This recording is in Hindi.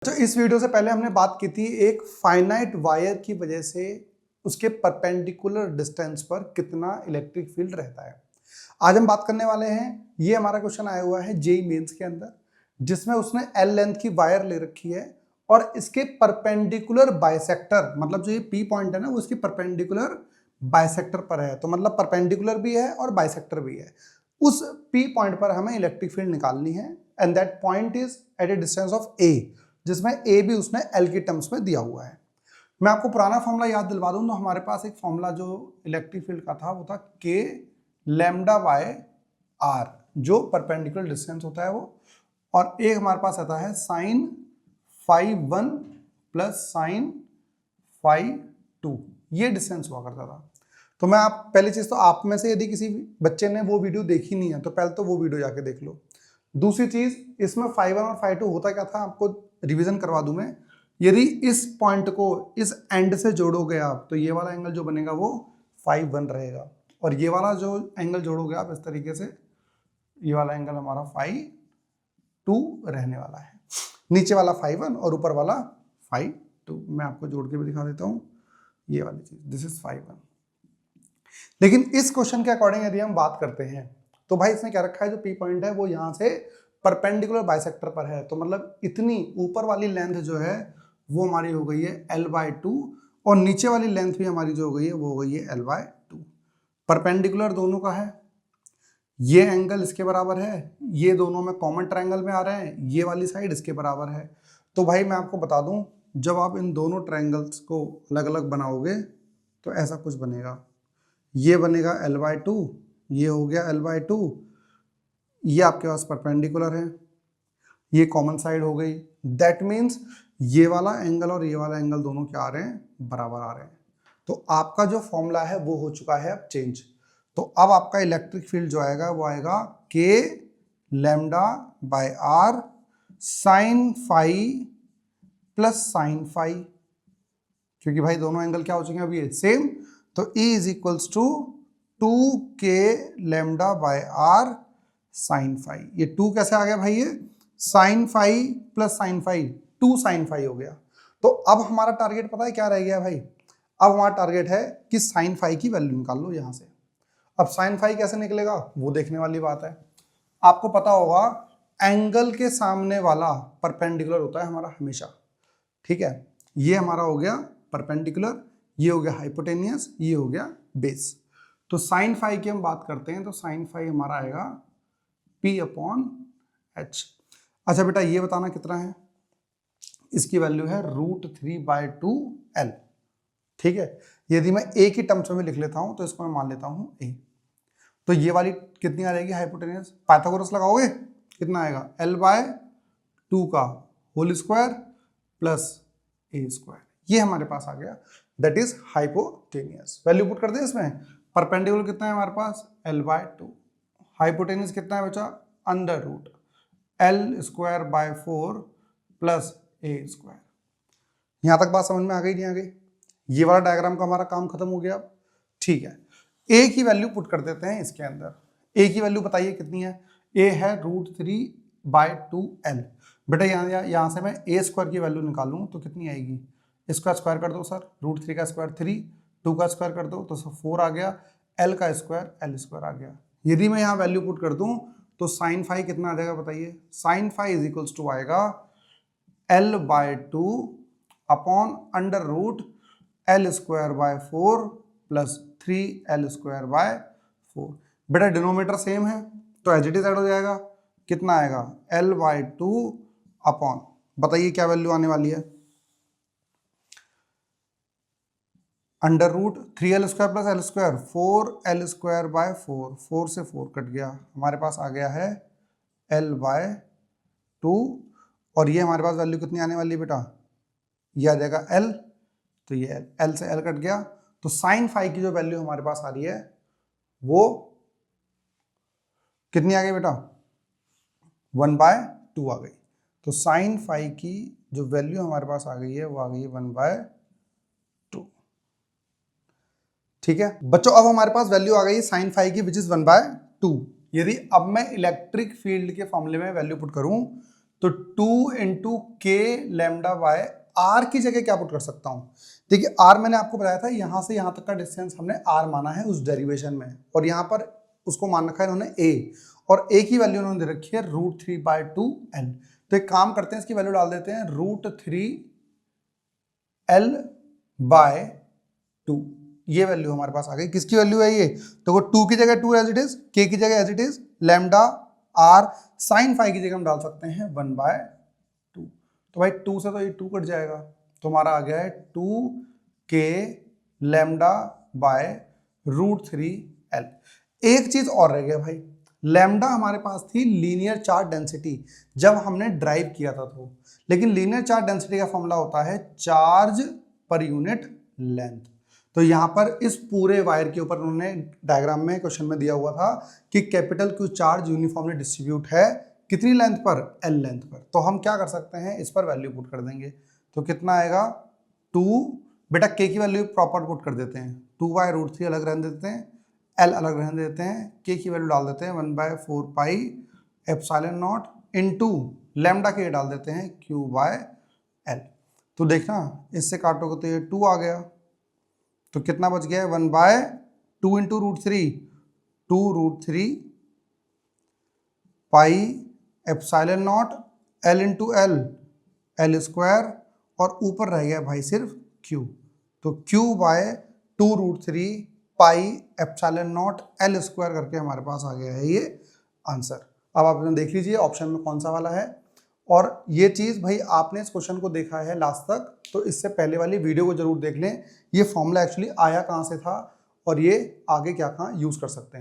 तो इस वीडियो से पहले हमने बात की थी एक फाइनाइट वायर की वजह से उसके परपेंडिकुलर डिस्टेंस पर कितना इलेक्ट्रिक फील्ड रहता है। आज हम बात करने वाले हैं, ये हमारा क्वेश्चन आया हुआ है जेईई मेंस के अंदर, जिसमें उसने एल लेंथ की वायर ले रखी है और इसके परपेंडिकुलर बाइसेक्टर, मतलब जो ये पी पॉइंट है ना, वो इसके परपेंडिकुलर बाइसेक्टर पर है। तो मतलब परपेंडिकुलर भी है और बाइसेक्टर भी है। उस पी पॉइंट पर हमें इलेक्ट्रिक फील्ड निकालनी है and that point is at a distance of a, जिसमें ए भी उसने एल की टर्म्स में दिया हुआ है। मैं आपको पुराना फॉर्मूला याद दिलवा दूं तो हमारे पास एक फॉर्मूला जो इलेक्ट्रिक फील्ड का था वो था के लैम्डा बाय आर, जो परपेंडिकुलर डिस्टेंस होता है वो, और एक हमारे पास आता है sine phi 1 plus sine phi 2, ये डिस्टेंस हुआ करता था। तो मैं आप पहली चीज तो आप में से यदि किसी बच्चे ने वो वीडियो देखी नहीं है तो पहले तो वो वीडियो जाके देख लो। दूसरी चीज, इसमें फाई 1 और फाई 2 होता क्या था आपको रिवीजन करवा दूं मैं। यदि इस पॉइंट को इस एंड से जोड़ोगे आप तो ये वाला एंगल जो बनेगा वो फाई 1 रहेगा, और ये वाला जो एंगल जोड़ोगे आप इस तरीके से, ये वाला एंगल हमारा फाई 2 रहने वाला है। नीचे वाला फाई 1 और ऊपर वाला फाई 2। मैं आपको जोड़ के भी दिखा देता हूं, ये वाली चीज, दिस इज फाई 1। लेकिन इस क्वेश्चन के अकॉर्डिंग यदि हम बात करते हैं तो भाई इसने क्या रखा है, जो पी पॉइंट है वो यहां से परपेंडिकुलर बाइसेक्टर पर है। तो मतलब इतनी ऊपर वाली लेंथ जो है वो हमारी हो गई है l/2, और नीचे वाली लेंथ भी हमारी जो हो गई है वो हो गई है l/2। परपेंडिकुलर दोनों का है, ये एंगल इसके बराबर है, ये दोनों में कॉमन ट्रायंगल में आ रहे हैं, ये वाली साइड इसके बराबर है। तो भाई मैं आपको बता दूं, जब आप इन दोनों ट्रायंगल्स को अलग अलग बनाओगे तो ऐसा कुछ बनेगा, ये बनेगा l/2, ये हो गया l/2, ये आपके पास परपेंडिकुलर है, ये कॉमन साइड हो गई। दैट मीन्स ये वाला एंगल और ये वाला एंगल दोनों क्या आ रहे हैं, बराबर आ रहे हैं। तो आपका जो फॉर्मूला है वो हो चुका है अब चेंज। तो अब आपका इलेक्ट्रिक फील्ड जो आएगा वो आएगा के lambda by R sine phi plus sine phi, क्योंकि भाई दोनों एंगल क्या हो चुके हैं अभी सेम। तो E is equals to 2k lambda by R sine phi. ये 2 कैसे आ गया भाई, ये sine phi plus sine phi 2 sine phi हो गया। तो अब हमारा टारगेट पता है क्या रह गया भाई, अब हमारा टारगेट है कि साइन फाई की वैल्यू निकाल लो यहां से। अब साइन फाई कैसे निकलेगा वो देखने वाली बात है। आपको पता होगा एंगल के सामने वाला परपेंडिकुलर होता है हमारा हमेशा, ठीक है। ये हमारा हो गया परपेंडिकुलर, ये हो गया हाइपोटेनियस, ये हो गया बेस। तो साइन फाई की हम बात करते हैं तो साइन फाई हमारा आएगा P/H। अच्छा बेटा ये बताना कितना है, इसकी वैल्यू है √3/2L, ठीक है। यदि मैं ए की टर्म्स में लिख लेता हूं तो इसको मैं मान लेता हूं ए, तो ये वाली कितनी आ जाएगी हाइपोटेनियस, पाइथागोरस लगाओगे कितना आएगा L/2 का होल स्क्वायर प्लस ए स्क्वायर, ये हमारे पास आ गया, that is hypotenuse. Value put कर दें इसमें, परपेंडिकुलर कितना है हमारे पास L/2, हाइपोटेनियस कितना है बचा √L²/4 प्लस ए स्क्वायर। यहां तक बात समझ में आ गई नहीं आ गई, ये वाला डायग्राम का हमारा काम खत्म हो गया। ठीक है, ए की वैल्यू पुट कर देते हैं इसके अंदर। ए की वैल्यू बताइए कितनी है, ए है √3/2L। बेटा यहां से मैं ए स्क्वायर की वैल्यू निकालूं तो कितनी आएगी, इसका स्क्वायर कर दो सर, √3 का स्क्वायर 3, 2 का स्क्वायर कर दो तो 4 आ गया, L का स्क्वायर L² आ गया। यदि मैं यहाँ वैल्यू पुट कर दूं तो साइन फाई कितना आ जाएगा बताइए, sine phi is equals to आएगा L/2 upon √L²/4 plus 3L²/4। बेटा डिनोमीटर सेम है तो एज इट इज ऐड हो जाएगा, कितना आएगा L/2 अपॉन, बताइए क्या वैल्यू आने वाली है, √3L² प्लस L², 4L²/4, 4 से 4 कट गया, हमारे पास आ गया है L/2, और ये हमारे पास वैल्यू कितनी आने वाली है बेटा, ये आ जाएगा L, तो ये L से L कट गया, तो साइन फाई की जो वैल्यू हमारे पास आ रही है वो कितनी आ गई बेटा 1/2 आ गई। तो साइन फाई की जो वैल्यू हमारे पास आ गई है वो आ गई है 1/2। ठीक है बच्चों, अब हमारे पास वैल्यू आ गई है साइन फाई की विच इज 1/2। यदि अब मैं इलेक्ट्रिक फील्ड के फॉर्मूले में वैल्यू पुट करूं तो 2 इंटू के लैम्डा बाय आर की जगह क्या पुट कर सकता हूं? देखिए आर मैंने आपको बताया था यहां से यहां तक का डिस्टेंस हमने आर माना है उस डेरिवेशन में, और यहां पर उसको मान रखा है इन्होंने ए, और ए की वैल्यू उन्होंने दे रखी है √3/2l। तो एक काम करते हैं, इसकी वैल्यू डाल देते हैं √3l/2। ये वैल्यू हमारे पास आ गई। किसकी वैल्यू है ये? तो 2 की जगह 2 एज इट इज, के की जगह as it is, lambda R sine phi की जगह हम डाल सकते हैं 1/2। तो भाई 2 से तो ये 2 कट जाएगा, तो हमारा आ गया है 2k लैम्डा बाय √3l। एक चीज और रह गया भाई, लैम्डा हमारे पास थी लीनियर चार्ज डेंसिटी जब हमने ड्राइव किया था, तो लेकिन लीनियर चार्ज डेंसिटी का फॉर्मूला होता है चार्ज पर यूनिट लेंथ। तो यहां पर इस पूरे वायर के ऊपर उन्होंने डायग्राम में क्वेश्चन में दिया हुआ था कि capital Q charge uniformly distribute है कितनी लेंथ पर? एल लेंथ पर। तो हम क्या कर सकते हैं, इस पर वैल्यू पुट कर देंगे। तो कितना आएगा 2, बेटा के की वैल्यू प्रॉपर पुट कर देते हैं, 2/√3 अलग रहने देते हैं, एल अलग रहने देते हैं, के की वैल्यू डाल देते हैं 1/4 pi epsilon not into lambda के डाल देते हैं Q/L। तो देखना इससे काटोगे तो ये 2 आ गया, तो कितना बच गया है 1/2 into √3, 2√3 pi epsilon not L into L, L square, और ऊपर रह गया भाई सिर्फ Q। तो Q/2√3 pi epsilon naught L square करके हमारे पास आ गया है ये आंसर। अब आप देख लीजिए ऑप्शन में कौन सा वाला है। और ये चीज भाई आपने इस क्वेश्चन को देखा है लास्ट तक, तो इससे पहले वाली वीडियो को जरूर देख लें, ये फॉर्मूला एक्चुअली आया कहाँ से था और ये आगे क्या कहाँ यूज कर सकते हैं।